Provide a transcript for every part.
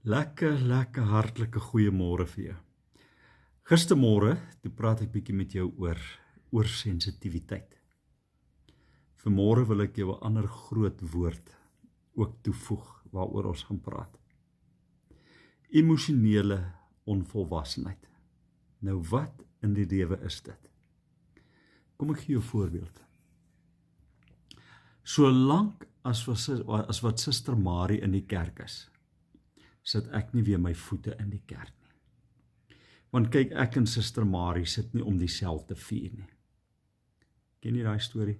Lekker hartlike goeiemôre vir jou. Gistermôre, toe praat ek bietjie met jou oor sensitiwiteit. Vanmôre wil ek jou 'n ander groot woord ook toevoeg waaroor ons gaan praat. Emosionele onvolwassenheid. Nou wat in die lewe is dit? Kom ek gee jou 'n voorbeeld. Solank as wat Suster Marie in die kerk is, sit ek nie weer my voete in die kerk nie. Want kyk, ek en Suster Marie sit nie om dieselfde vuur nie. Ken jy daai storie?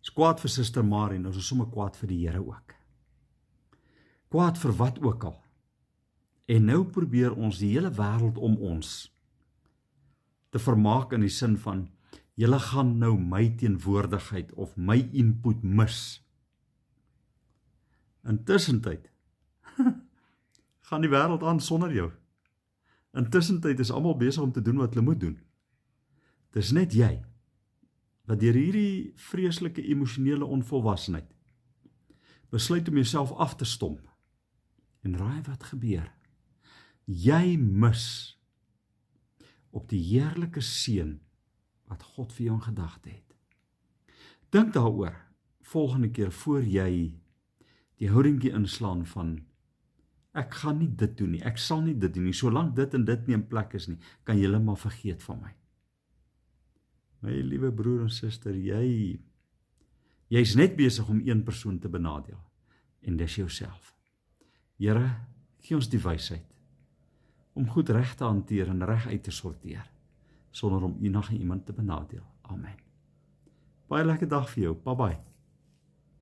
Is kwaad vir Suster Marie, nou is ons sommer kwaad vir die Here ook. Kwaad vir wat ook al. En nou probeer ons die hele wêreld om ons te vermaak in die sin van, julle gaan nou my teenwoordigheid of my input mis. Intussentyd gaan die wêreld aan sonder jou. Intussentyd is almal besig om te doen wat hulle moet doen. Dis net jy wat deur hierdie vreeslike emosionele onvolwassenheid besluit om jouself af te stomp. En raai wat gebeur? Jy mis op die heerlike seën wat God vir jou in gedagte het. Dink daaroor volgende keer voor jy die houdingkie inslaan van ek gaan nie dit doen nie, ek sal nie dit doen nie, solank dit en dit nie in plek is nie, kan julle maar vergeet van my. My liewe broer en suster, jy's net besig om een persoon te benadeel, en dis jouself. Here, gee ons die wysheid om goed reg te hanteer en reg uit te sorteer, sonder om enige iemand te benadeel. Amen. Baie lekker dag vir jou, bye bye.